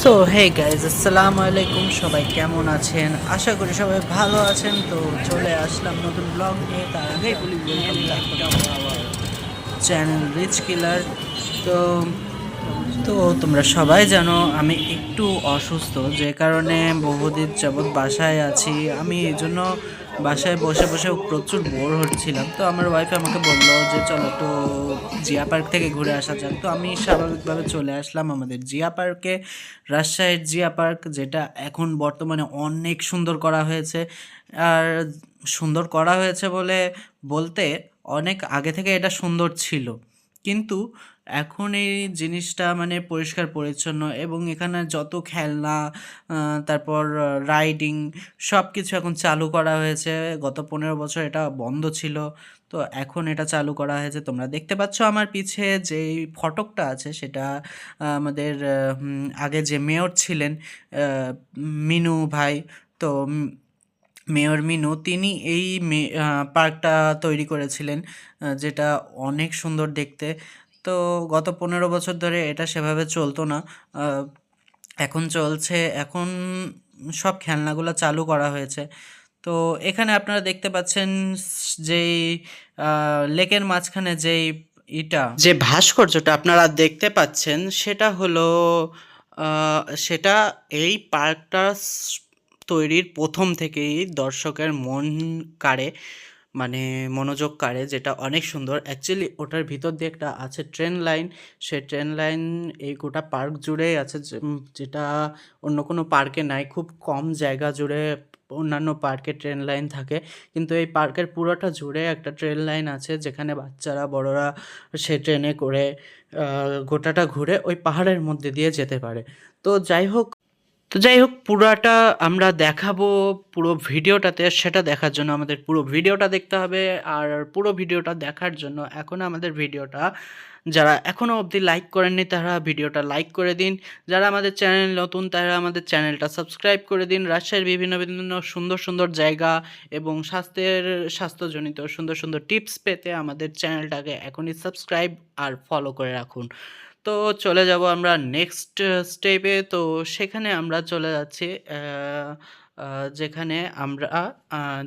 So hey guys, আসসালামু আলাইকুম। সবাই কেমন আছেন? আশা করি সবাই ভালো আছেন। তো চলে আসলাম নতুন ব্লগ নিয়ে। তার আগেই বলি welcome back to our channel Rich Killer. তো তো তোমরা সবাই জানো আমি একটু অসুস্থ, যে কারণে বহুদিন যাবৎ বাসায় আছি। আমি এই জন্য বাসায় বসে বসে প্রচুর বোর হচ্ছিলাম। তো আমার ওয়াইফ আমাকে বললো যে চলো একটু জিয়া পার্ক থেকে ঘুরে আসা যাক। তো আমি স্বাভাবিকভাবে চলে আসলাম আমাদের জিয়া পার্কে, রাজশাহীর জিয়া পার্ক, যেটা এখন বর্তমানে অনেক সুন্দর করা হয়েছে। আর সুন্দর করা হয়েছে বলতে অনেক আগে থেকে এটা সুন্দর ছিল, কিন্তু এখন এই জিনিসটা মানে পরিষ্কার পরিচ্ছন্ন, এবং এখানে যত খেলনা, তারপর রাইডিং, সব কিছু এখন চালু করা হয়েছে। গত 15 বছর এটা বন্ধ ছিল, তো এখন এটা চালু করা হয়েছে। তোমরা দেখতে পাচ্ছ আমার পিছে যেই ফটকটা আছে সেটা আমাদের আগে যে মেয়র ছিলেন, মিনু ভাই। তো মেয়র মিনু তিনি এই পার্কটা তৈরি করেছিলেন, যেটা অনেক সুন্দর দেখতে। তো গত 15 বছর ধরে এটা সেভাবে চলতো না, আহ, এখন চলছে। এখন সব খেলনাগুলো চালু করা হয়েছে। তো এখানে আপনারা দেখতে পাচ্ছেন যেই লেকের মাঝখানে যেই যে ভাস্কর্যটা আপনারা দেখতে পাচ্ছেন, সেটা হলো সেটা এই পার্কটা তৈরির প্রথম থেকেই দর্শকের মন কাড়ে, মানে মনোযোগ কাড়ে, যেটা অনেক সুন্দর। অ্যাকচুয়ালি ওটার ভিতর দিয়ে একটা আছে ট্রেন লাইন। সেই ট্রেন লাইন এই গোটা পার্ক জুড়েই আছে, যেটা অন্য কোনো পার্কে নাই। খুব কম জায়গা জুড়ে অন্যান্য পার্কে ট্রেন লাইন থাকে, কিন্তু এই পার্কের পুরোটা জুড়ে একটা ট্রেন লাইন আছে, যেখানে বাচ্চারা বড়রা সে ট্রেনে করে গোটাটা ঘুরে ওই পাহাড়ের মধ্যে দিয়ে যেতে পারে। তো যাই হোক পুরাটা আমরা দেখাবো পুরো ভিডিওটাতে। সেটা দেখার জন্য আমাদের পুরো ভিডিওটা দেখতে হবে। আর পুরো ভিডিওটা দেখার জন্য এখন আমাদের ভিডিওটা যারা এখনও অবধি লাইক করেননি তারা ভিডিওটা লাইক করে দিন। যারা আমাদের চ্যানেল নতুন তারা আমাদের চ্যানেলটা সাবস্ক্রাইব করে দিন। রাজশাহীর বিভিন্ন বিভিন্ন সুন্দর সুন্দর জায়গা এবং স্বাস্থ্যজনিত সুন্দর সুন্দর টিপস পেতে আমাদের চ্যানেলটাকে এখনই সাবস্ক্রাইব আর ফলো করে রাখুন। তো চলে যাব আমরা নেক্সট স্টেপে। তো সেখানে আমরা চলে যাচ্ছি, যেখানে আমরা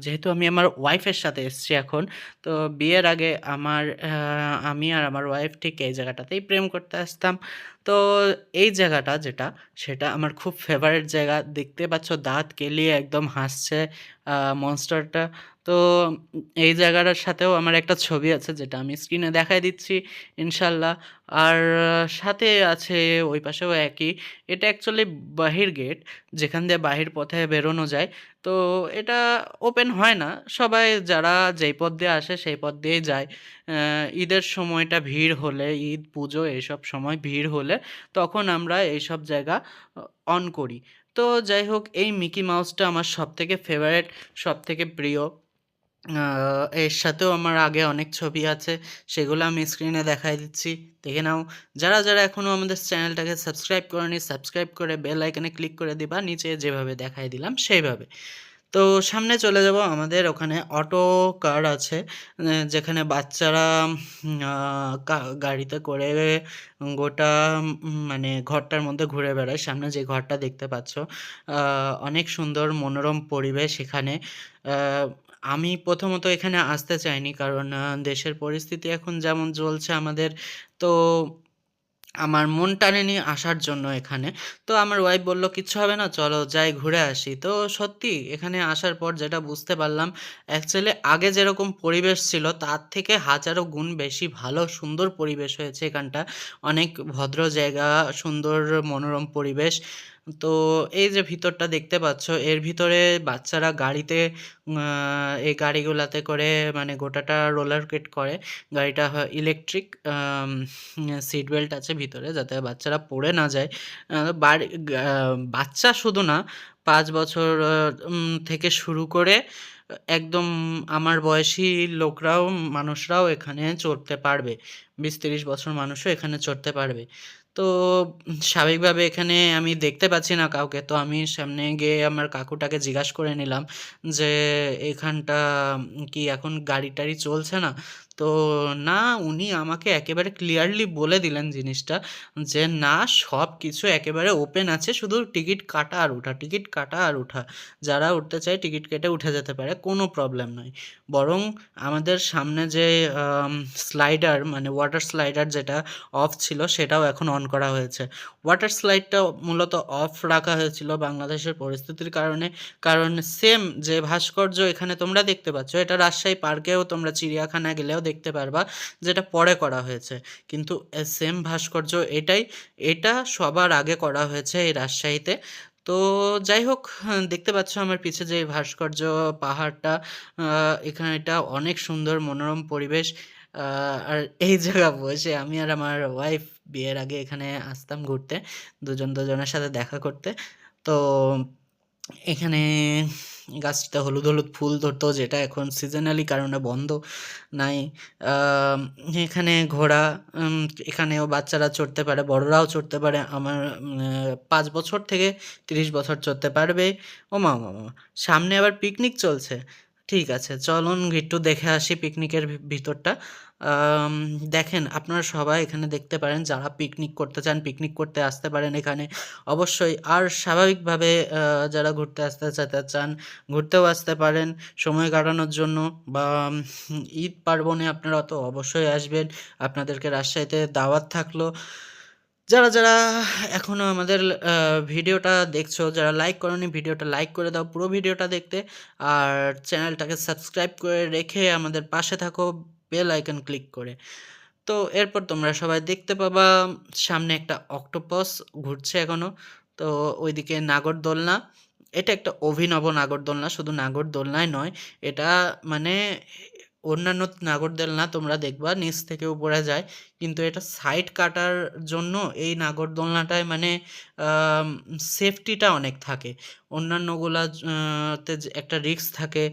যেহেতু আমি আমার ওয়াইফের সাথে এসেছি এখন। তো বিয়ের আগে আমি আর আমার ওয়াইফ ঠিক এই জায়গাটাতেই প্রেম করতে আসতাম। তো এই জায়গাটা যেটা, সেটা আমার খুব ফেভারিট জায়গা। দেখতে পাচ্ছ দাঁত কেলিয়ে একদম হাসছে মনস্টারটা। তো এই জায়গাটার সাথেও আমার একটা ছবি আছে, যেটা আমি স্ক্রিনে দেখাই দিচ্ছি ইনশাল্লাহ। আর সাথে আছে ওই পাশেও একই। এটা অ্যাকচুয়ালি বাহির গেট, যেখান দিয়ে বাহির পথে বেরোনো যায়। তো এটা ওপেন হয় না, সবাই যারা যেই পথ দিয়ে আসে সেই পথ দিয়েই যায়। ঈদের সময়টা ভিড় হলে, ঈদ পুজো এইসব সময় ভিড় হলে তখন আমরা এইসব জায়গা অন করি। তো যাই হোক, এই মিকি মাউসটা আমার সবথেকে ফেভারিট, সবথেকে প্রিয়। এর সাথেও আমার আগে অনেক ছবি আছে, সেগুলো আমি স্ক্রিনে দেখাই দিচ্ছি, দেখে নাও। যারা যারা এখনও আমাদের চ্যানেলটাকে সাবস্ক্রাইব করেনি, সাবস্ক্রাইব করে বেল আইকনে ক্লিক করে দিবা, নিচে যেভাবে দেখাই দিলাম সেইভাবে। তো সামনে চলে যাব, আমাদের ওখানে অটো কার আছে, যেখানে বাচ্চারা গাড়িতে করে গোটা মানে ঘরটার মধ্যে ঘুরে বেড়ায়। সামনে যে ঘরটা দেখতে পাচ্ছ, অনেক সুন্দর মনোরম পরিবেশ এখানে। আহ, আমি প্রথমত এখানে আসতে চাইনি, কারণ দেশের পরিস্থিতি এখন যেমন চলছে আমাদের, তো আমার মন টানেনি আসার জন্য এখানে। তো আমার ওয়াইফ বলল কিচ্ছু হবে না, চলো যাই ঘুরে আসি। তো সত্যি এখানে আসার পর যেটা বুঝতে পারলাম, অ্যাকচুয়ালি আগে যেরকম পরিবেশ ছিল তার থেকে হাজারো গুণ বেশি ভালো সুন্দর পরিবেশ হয়েছে এখানটা। অনেক ভদ্র জায়গা, সুন্দর মনোরম পরিবেশ। তো এই যে ভিতরটা দেখতে পাচ্ছ, এর ভিতরে বাচ্চারা গাড়িতে এই গাড়িগুলাতে করে মানে গোটাটা রোলার স্কেট করে। গাড়িটা ইলেকট্রিক, সিট বেল্ট আছে ভিতরে যাতে বাচ্চারা পড়ে না যায়। বাড়ি বাচ্চা শুধু না, 5 বছর থেকে শুরু করে একদম আমার বয়সী লোকরাও, মানুষরাও এখানে চড়তে পারবে। 20-30 বছর মানুষও এখানে চড়তে পারবে। তো স্বাভাবিকভাবে এখানে আমি দেখতে পাচ্ছি না কাউকে, তো আমি সামনে গিয়ে আমার কাকুটাকে জিজ্ঞাসা করে নিলাম যে এখানটা কি এখন গাড়ি টাড়ি চলছে না? তো না, উনি আমাকে একেবারে ক্লিয়ারলি বলে দিলেন জিনিসটা, যে না, সব কিছু একেবারে ওপেন আছে, শুধু টিকিট কাটা আর ওঠা, টিকিট কাটা আর ওঠা। যারা উঠতে চায় টিকিট কেটে উঠে যেতে পারে, কোনো প্রবলেম নয়। বরং আমাদের সামনে যে স্লাইডার, মানে ওয়াটার স্লাইডার যেটা অফ ছিল, সেটাও এখন অন করা হয়েছে। ওয়াটার স্লাইডটা মূলত অফ রাখা হয়েছিল বাংলাদেশের পরিস্থিতির কারণে। কারণ সেম যে ভাস্কর্য এখানে তোমরা দেখতে পাচ্ছ, এটা রাজশাহী পার্কেও তোমরা চিড়িয়াখানা গেলেও দেখতে পারবা, যেটা পরে করা হয়েছে। কিন্তু সেম ভাস্কর্য এটাই, এটা সবার আগে করা হয়েছে এই রাজশাহীতে। তো যাই হোক, দেখতে পাচ্ছ আমার পিছে যে এই ভাস্কর্য পাহাড়টা, এখানে এটা অনেক সুন্দর মনোরম পরিবেশ। আর এই জায়গা বসে আমি আর আমার ওয়াইফ বিয়ের আগে এখানে আসতাম ঘুরতে, দুজনের সাথে দেখা করতে। তো এখানে গাছটাতে হলুদ হলুদ ফুল ধরতো, যেটা এখন সিজনালি কারণে বন্ধ নাই। আম, এখানে ঘোড়া, উম, এখানেও বাচ্চারা চড়তে পারে, বড়রাও চড়তে পারে। আমার 5 বছর থেকে 30 বছর চড়তে পারবে। ও মা মা মা, সামনে আবার পিকনিক চলছে। ঠিক আছে, চলুন একটু দেখে আসি পিকনিকের ভিতরটা। আম, দেখেন, আপনারা সবাই এখানে দেখতে পারেন, যারা পিকনিক করতে চান পিকনিক করতে আসতে পারেন এখানে অবশ্যই। আর স্বাভাবিকভাবে যারা ঘুরতে আসতে যেতে চান ঘুরতেও আসতে পারেন সময় কাটানোর জন্য, বা ঈদ পার্বণে আপনারা তো অবশ্যই আসবেন, আপনাদেরকে রাজশাহীতে দাওয়াত থাকলো। যারা এখনও আমাদের ভিডিওটা দেখছো, যারা লাইক করোনি, ভিডিওটা লাইক করে দাও পুরো ভিডিওটা দেখতে। আর চ্যানেলটাকে সাবস্ক্রাইব করে রেখে আমাদের পাশে থাকো বেল আইকন ক্লিক করে। তো এরপর তোমরা সবাই দেখতে পাবা সামনে একটা অক্টোপাস ঘুরছে এখনো। তো ওইদিকে নাগরদোলনা, এটা একটা অভিনব নাগরদোলনা, শুধু নাগরদোলনাই নয়, এটা মানে অন্যান্য নাগরদোলনা তোমরা দেখবা নিচ থেকে উপরে যায়, কিন্তু এটা সাইড কাটার জন্য এই নাগরদোলনাটায় মানে সেফটিটা অনেক থাকে। অন্যান্যগুলা তে যে একটা রিস্ক থাকে,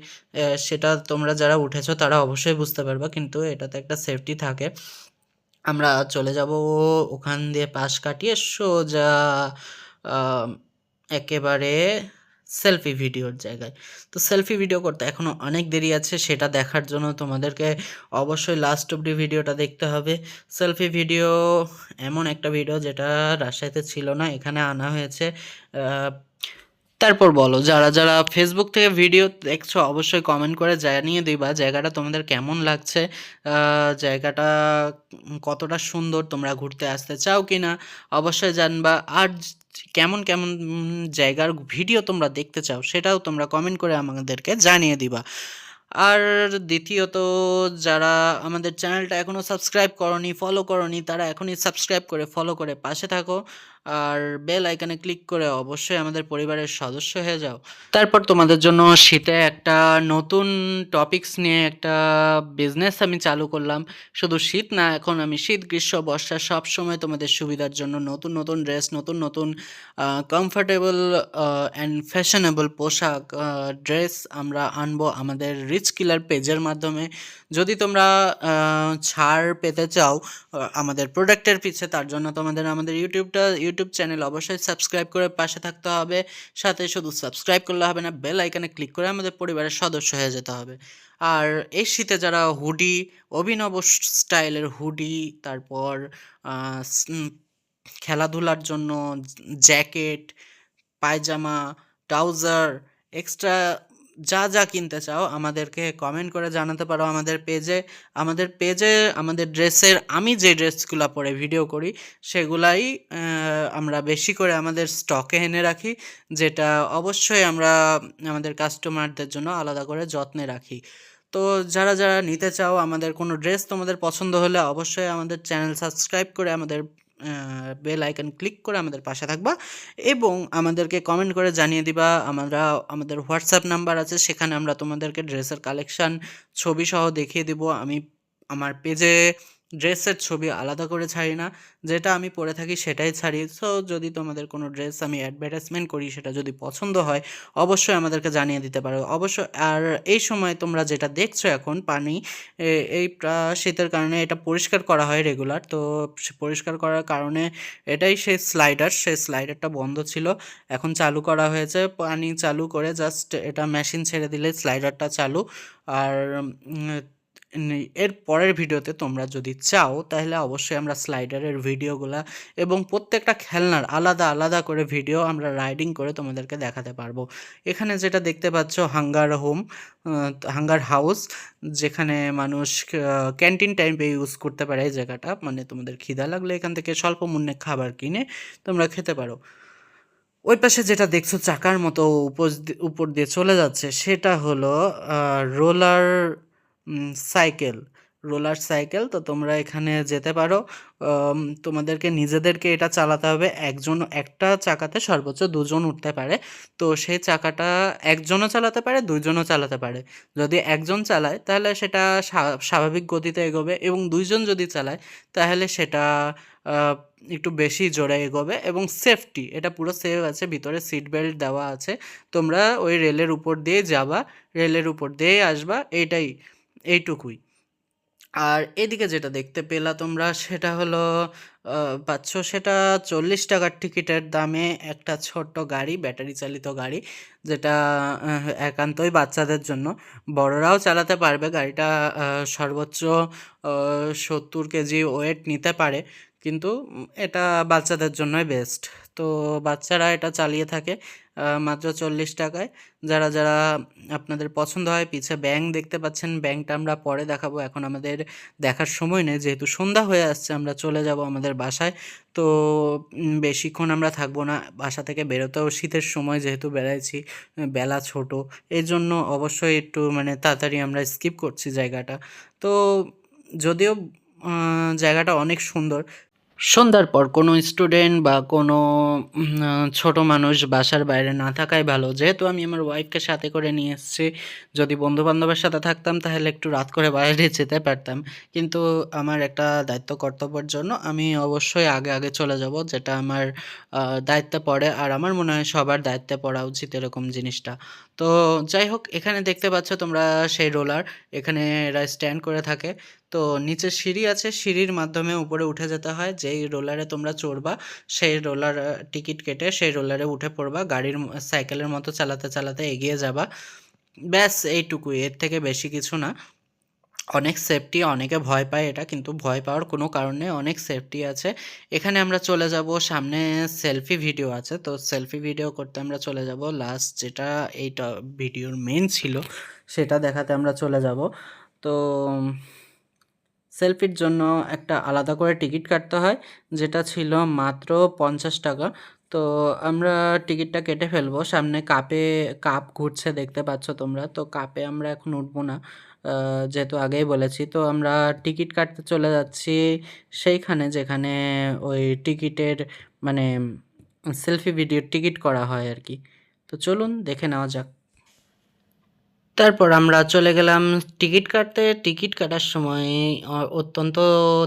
সেটা তোমরা যারা উঠেছো তারা অবশ্যই বুঝতে পারবা, কিন্তু এটাতে একটা সেফটি থাকে। আমরা চলে যাব ওখান দিয়ে পাশ কাটিয়ে সোজা আম, একেবারে সেলফি ভিডিওর জায়গায়। তো সেলফি ভিডিও করতে এখনও অনেক দেরি আছে, সেটা দেখার জন্য তোমাদেরকে অবশ্যই লাস্ট অব্দি ভিডিওটা দেখতে হবে। সেলফি ভিডিও এমন একটা ভিডিও যেটা রাজশাহীতে ছিল না, এখানে আনা হয়েছে। তারপর বলো, যারা ফেসবুক থেকে ভিডিও দেখছো অবশ্যই কমেন্ট করে জানিয়ে দিবা জায়গাটা তোমাদের কেমন লাগছে, জায়গাটা কতটা সুন্দর, তোমরা ঘুরতে আসতে চাও কি না অবশ্যই জানবা। আর কেমন কেমন জায়গার ভিডিও তোমরা দেখতে চাও সেটাও তোমরা কমেন্ট করে আমাদেরকে জানিয়ে দিবা। আর দ্বিতীয়ত, যারা আমাদের চ্যানেলটা এখনও সাবস্ক্রাইব করনি, ফলো করনি, তারা এখনই সাবস্ক্রাইব করে ফলো করে পাশে থাকো। আর বেল আইকনে ক্লিক করে অবশ্যই আমাদের পরিবারের সদস্য হয়ে যাও। তারপর তোমাদের জন্য শীতে একটা নতুন টপিকস নিয়ে একটা বিজনেস আমি চালু করলাম। শুধু শীত না, এখন আমি শীত গ্রীষ্ম বর্ষা সব সময় তোমাদের সুবিধার জন্য নতুন নতুন ড্রেস, নতুন নতুন কমফোর্টেবল অ্যান্ড ফ্যাশনেবল পোশাক, ড্রেস আমরা আনবো আমাদের রিচ কিলার পেজের মাধ্যমে। যদি তোমরা ছাড় পেতে চাও আমাদের প্রোডাক্টের পিছে, তার জন্য তোমাদের আমাদের ইউটিউব চ্যানেল অবশ্যই সাবস্ক্রাইব করে পাশে থাকতে হবে। সাথে শুধু সাবস্ক্রাইব করলে হবে না, বেল আইকনে ক্লিক করে আমাদের পরিবারের সদস্য হয়ে যেতে হবে। আর এই শীতে যারা হুডি, অভিনব স্টাইলের হুডি, তারপর খেলাধুলার জন্য জ্যাকেট, পায়জামা, ট্রাউজার, এক্সট্রা যা যা কিনতে চাও আমাদেরকে কমেন্ট করে জানাতে পারো আমাদের পেজে আমাদের ড্রেসের, আমি যে ড্রেসগুলো পরে ভিডিও করি সেগুলাই আমরা বেশি করে আমাদের স্টকে এনে রাখি, যেটা অবশ্যই আমরা আমাদের কাস্টমারদের জন্য আলাদা করে যত্নে রাখি। তো যারা নিতে চাও, আমাদের কোনো ড্রেস তোমাদের পছন্দ হলে অবশ্যই আমাদের চ্যানেল সাবস্ক্রাইব করে আমাদের বেল আইকন ক্লিক করে আমাদের পাশে থাকবা, এবং আমাদেরকে কমেন্ট করে জানিয়ে দিবা। আমাদের হোয়াটসঅ্যাপ নাম্বার আছে, সেখানে আমরা তোমাদেরকে ড্রেসের কালেকশান ছবি সহ দেখিয়ে দিব। আমি আমার পেজে ড্রেসের ছবি আলাদা করে ছাড়ি না, যেটা আমি পরে থাকি সেটাই ছাড়ি। সো যদি তোমাদের কোনো ড্রেস আমি অ্যাডভার্টাইজমেন্ট করি, সেটা যদি পছন্দ হয় অবশ্যই আমাদেরকে জানিয়ে দিতে পারো অবশ্যই। আর এই সময় তোমরা যেটা দেখছো এখন পানি, এই শীতের কারণে এটা পরিষ্কার করা হয় রেগুলার। তো পরিষ্কার করার কারণে এটাই সেই স্লাইডারটা বন্ধ ছিল, এখন চালু করা হয়েছে। পানি চালু করে জাস্ট এটা মেশিন ছেড়ে দিলে স্লাইডারটা চালু। আর এর পরের ভিডিওতে তোমরা যদি চাও তাহলে অবশ্যই আমরা স্লাইডারের ভিডিওগুলা এবং প্রত্যেকটা খেলনার আলাদা আলাদা করে ভিডিও আমরা রাইডিং করে তোমাদেরকে দেখাতে পারবো। এখানে যেটা দেখতে পাচ্ছ হাঙ্গার হাউস, যেখানে মানুষ ক্যান্টিন টাইপে ইউজ করতে পারে এই জায়গাটা, মানে তোমাদের খিদা লাগলে এখান থেকে স্বল্প মূল্যে খাবার কিনে তোমরা খেতে পারো। ওই পাশে যেটা দেখছো চাকার মতো উপর দিয়ে চলে যাচ্ছে সেটা হলো রোলার সাইকেল। তো তোমরা এখানে যেতে পারো। তোমাদেরকে নিজেদেরকে এটা চালাতে হবে। একটা চাকাতে সর্বোচ্চ দুজন উঠতে পারে। তো সেই চাকাটা একজনও চালাতে পারে, দুইজনও চালাতে পারে। যদি একজন চালায় তাহলে সেটা স্বাভাবিক গতিতে এগোবে, এবং দুইজন যদি চালায় তাহলে সেটা আহ, একটু বেশি জোরে এগোবে। এবং সেফটি, এটা পুরো সেফ আছে, ভিতরে সিট বেল্ট দেওয়া আছে। তোমরা ওই রেলের উপর দিয়ে যাবা, রেলের উপর দিয়ে আসবা, এইটুকুই। আর এদিকে যেটা দেখতে পেলা তোমরা সেটা হলো পাচ্ছ সেটা 40 টাকার টিকিটের দামে একটা ছোট্ট গাড়ি, ব্যাটারি চালিত গাড়ি, যেটা একান্তই বাচ্চাদের জন্য। বড়রাও চালাতে পারবে গাড়িটা। সর্বোচ্চ 70 কেজি ওয়েট নিতে পারে, কিন্তু এটা বাচ্চাদের জন্যই বেস্ট। তো বাচ্চারা এটা চালিয়ে থাকে মাত্র 40 টাকায়। যারা যারা আপনাদের পছন্দ হয়, পিছে ব্যাঙ দেখতে পাচ্ছেন, ব্যাঙটা আমরা পরে দেখাবো, এখন আমাদের দেখার সময় নেই, যেহেতু সন্ধ্যা হয়ে আসছে, আমরা চলে যাব আমাদের বাসায়। তো বেশিক্ষণ আমরা থাকবো না, বাসা থেকে বেরোতেও শীতের সময় যেহেতু বেড়াইছি, বেলা ছোট, এই জন্য অবশ্যই একটু মানে তাড়াতাড়ি আমরা স্কিপ করছি জায়গাটা। তো যদিও জায়গাটা অনেক সুন্দর, সন্ধ্যার পর কোনো স্টুডেন্ট বা কোনো ছোট মানুষ বাসার বাইরে না থাকাই ভালো। যেহেতু আমি আমার ওয়াইফকে সাথে করে নিয়ে এসেছি, যদি বন্ধুবান্ধবের সাথে থাকতাম তাহলে একটু রাত করে বাইরে যেতে পারতাম, কিন্তু আমার একটা দায়িত্ব কর্তব্যের জন্য আমি অবশ্যই আগে আগে চলে যাব, যেটা আমার দায়িত্বে পড়ে। আর আমার মনে হয় সবার দায়িত্বে পড়া উচিত এরকম জিনিসটা। তো যাই হোক, এখানে দেখতে পাচ্ছ তোমরা সেই রোলার, এখানে এরা স্ট্যান্ড করে থাকে। তো নিচে সিঁড়ি আছে, সিঁড়ির মাধ্যমে উপরে উঠে যেতে হয়। যেই রোলারে তোমরা চড়বা সেই রোলার টিকিট কেটে সেই রোলারে উঠে পড়বা, সাইকেলের মতো চালাতে চালাতে এগিয়ে যাবা। ব্যাস এইটুকুই, এর থেকে বেশি কিছু না। অনেক সেফটি, অনেকে ভয় পায় এটা, কিন্তু ভয় পাওয়ার কোনো কারণ নেই, অনেক সেফটি আছে এখানে। আমরা চলে যাব সামনে, সেলফি ভিডিও আছে, তো সেলফি ভিডিও করতে আমরা চলে যাব লাস্ট, যেটা এইটা ভিডিওর মেন ছিল সেটা দেখাতে আমরা চলে যাব। তো সেলফির জন্য একটা আলাদা করে টিকিট কাটতে হয়, যেটা ছিল মাত্র 50 টাকা। তো আমরা টিকিটটা কেটে ফেলবো। সামনে কাপ ঘুরছে দেখতে পাচ্ছ তোমরা, তো কাপে আমরা এখন উঠবো না, যেহেতু আগেই বলেছি। তো আমরা টিকিট কাটতে চলে যাচ্ছি সেইখানে যেখানে ওই টিকিটের মানে সেলফি ভিডিওর টিকিট করা হয় আর কি। তো চলুন দেখে নেওয়া যাক। তারপর আমরা চলে গেলাম টিকিট কাটতে। টিকিট কাটার সময় অত্যন্ত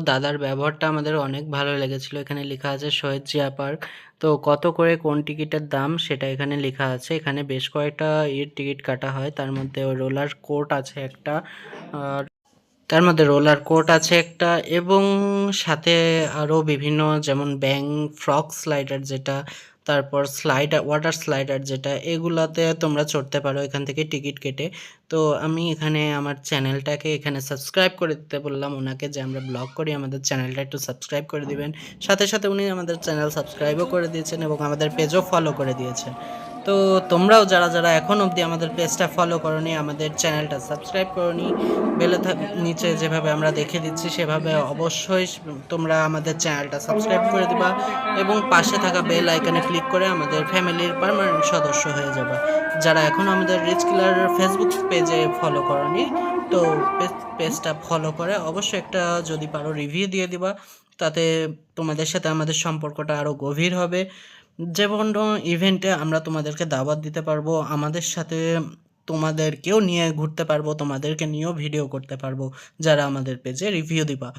দাদার ব্যবহারটা আমাদের অনেক ভালো লেগেছিল। এখানে লেখা আছে শহীদ জিয়া পার্ক। তো কত করে কোন টিকিটের দাম সেটা এখানে লেখা আছে। এখানে বেশ কয়েকটা টিকিট কাটা হয়, তার মধ্যে রোলার কোট আছে একটা, এবং সাথে আরও বিভিন্ন, যেমন ফ্রগ স্লাইডার যেটা, তারপর ওয়াটার স্লাইডার যেটা, এগুলাতে তোমরা চড়তে পারো এখান থেকে টিকিট কেটে। তো আমি এখানে আমার চ্যানেলটাকে এখানে সাবস্ক্রাইব করে দিতে বললাম ওনাকে, যে আমরা ব্লগ করি, আমাদের চ্যানেলটা একটু সাবস্ক্রাইব করে দিবেন। সাথে সাথে উনি আমাদের চ্যানেল সাবস্ক্রাইবও করে দিয়েছেন এবং আমাদের পেজও ফলো করে দিয়েছেন। তো তোমরাও যারা যারা এখন অবধি আমাদের পেজটা ফলো করোনি, আমাদের চ্যানেলটা সাবস্ক্রাইব করোনি, নিচে যেভাবে আমরা দেখে দিচ্ছি সেভাবে অবশ্যই তোমরা আমাদের চ্যানেলটা সাবস্ক্রাইব করে দিবা, এবং পাশে থাকা বেল আইকনে ক্লিক করে আমাদের ফ্যামিলির পার্মানেন্ট সদস্য হয়ে যাবে। যারা এখন আমাদের রিচ কিলার ফেসবুক পেজে ফলো করোনি, তো পেজটা ফলো করে অবশ্যই একটা যদি পারো রিভিউ দিয়ে দিবা, তাতে তোমাদের সাথে আমাদের সম্পর্কটা আরও গভীর হবে। যেমন ইভেন্টে আমরা তোমাদেরকে দাওয়াত দিতে পারবো, আমাদের সাথে তোমাদেরকেও নিয়ে ঘুরতে পারবো, তোমাদেরকে নিয়েও ভিডিও করতে পারবো যারা আমাদের পেজে রিভিউ দিবা।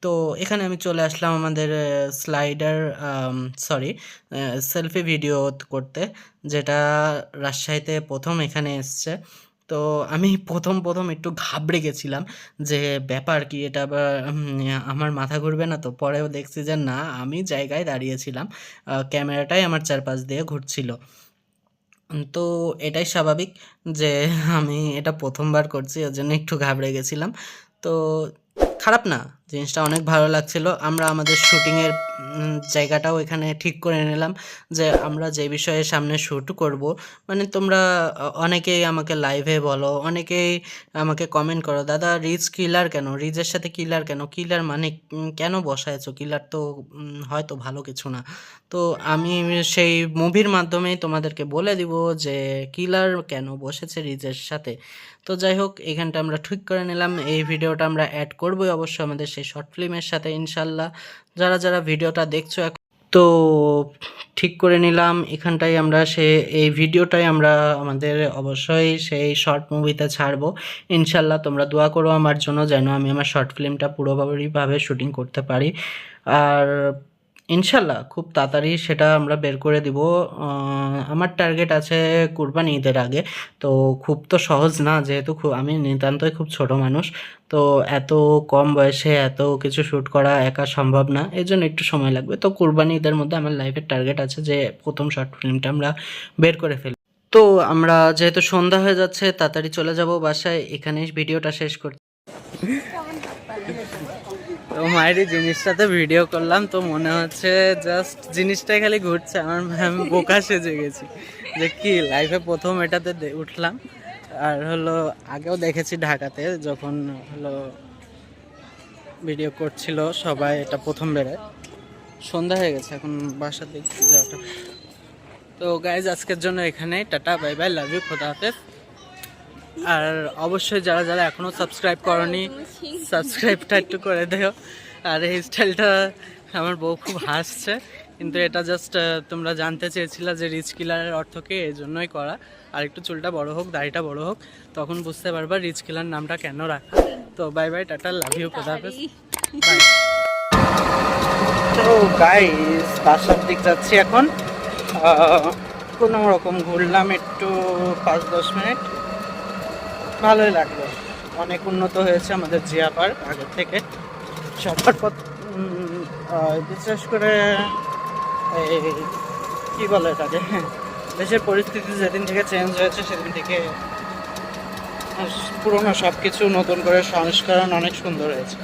তো এখানে আমি চলে আসলাম আমাদের সেলফি ভিডিও করতে, যেটা রাজশাহীতে প্রথম এখানে এসছে। তো আমি প্রথম একটু ঘাবড়ে গেছিলাম যে ব্যাপার কি এটা, আবার আমার মাথা ঘুরবে না তো। পরেও দেখছি যে না, আমি জায়গায় দাঁড়িয়েছিলাম, ক্যামেরাটাই আমার চারপাশ দিয়ে ঘুরছিল। তো এটাই স্বাভাবিক যে আমি এটা প্রথমবার করছি, ওর জন্য একটু ঘাবড়ে গেছিলাম। তো তো খারাপ না, জিনিসটা অনেক ভালো লাগছিল। আমরা আমাদের শুটিংয়ের জায়গাটাও এখানে ঠিক করে নিলাম যে আমরা যে বিষয়ে সামনে শ্যুট করব। মানে তোমরা অনেকেই আমাকে লাইভে বলো, অনেকেই আমাকে কমেন্ট করো, দাদা রিচ কিলার কেন, রিচের সাথে কিলার কেন, কিলার মানে কেন বসায়ছো, কিলার তো হয়তো ভালো কিছু না। তো আমি সেই মুভির মাধ্যমেই তোমাদেরকে বলে দিব যে কিলার কেন বসেছে রিচের সাথে। তো যাই হোক, এখানটা আমরা ঠিক করে নিলাম। এই ভিডিওটা আমরা অ্যাড করবোই অবশ্যই আমাদের সেই শর্ট ফিল্মের সাথে ইনশাল্লাহ। যারা যারা ভিডিওটা দেখছো তো ঠিক করে নিলাম, এখানটাই আমরা এই ভিডিওটাই আমরা আমাদের অবশ্যই সেই শর্ট মুভিতে ছাড়বো ইনশাল্লাহ। তোমরা দোয়া করো আমার জন্য যেন আমি আমার শর্ট ফিল্মটা পুরোপুরিভাবে শুটিং করতে পারি। আর ইনশাল্লাহ খুব তাড়াতাড়ি সেটা আমরা বের করে দিব। আমার টার্গেট আছে কুরবানি ঈদের আগে। তো খুব তো সহজ না, যেহেতু আমি নিতান্তই খুব ছোট মানুষ। তো এত কম বয়সে এত কিছু শ্যুট করা একা সম্ভব না, এই জন্য একটু সময় লাগবে। তো কুরবানি ঈদের মধ্যে আমার লাইফের টার্গেট আছে যে প্রথম শর্ট ফিল্মটা আমরা বের করে ফেলি। তো আমরা যেহেতু সন্ধ্যা হয়ে যাচ্ছে তাড়াতাড়ি চলে যাব বাসায়, এখানেই ভিডিওটা শেষ করছি। তো মায়ের জিনিসটাতে ভিডিও করলাম, তো মনে হচ্ছে জাস্ট জিনিসটাই খালি ঘুরছে, আমি বোকা সেজে গেছি যে কি লাইফে প্রথম এটাতে উঠলাম। আর হলো আগেও দেখেছি ঢাকাতে যখন হলো ভিডিও করছিল সবাই, এটা প্রথম বেড়ে। সন্ধ্যা হয়ে গেছে, এখন বাসার দিকে যাওয়াটা। তো গাইজ আজকের জন্য এখানে tata, bye bye, love you, খোদা হাফেজ। আর অবশ্যই যারা যারা এখনও সাবস্ক্রাইব করনি সাবস্ক্রাইবটা একটু করে দেও। আর এই স্টাইলটা আমার বউ খুব হাসছে, কিন্তু এটা জাস্ট তোমরা জানতে চেয়েছিলে যে রিচ কিলারের অর্থ কি, এই জন্যই করা। আর একটু চুলটা বড় হোক, দাড়িটা বড় হোক, তখন বুঝতে পারবা রিচ কিলার নামটা কেন রাখা। তো bye bye, tata, love you, খোদা হাফেজ, বাই। তো গাইস বাসার দিক যাচ্ছি এখন। কোনো রকম ঘুরলাম একটু 5-10 মিনিট, ভালোই লাগলো। অনেক উন্নত হয়েছে আমাদের জিয়া পার্ক আগের থেকে। সবার পথ বিশেষ করে এই কী বলে এটাকে, দেশের পরিস্থিতি যেদিন থেকে চেঞ্জ হয়েছে সেদিন থেকে পুরোনো সব কিছু নতুন করে সংস্করণ অনেক সুন্দর হয়েছে।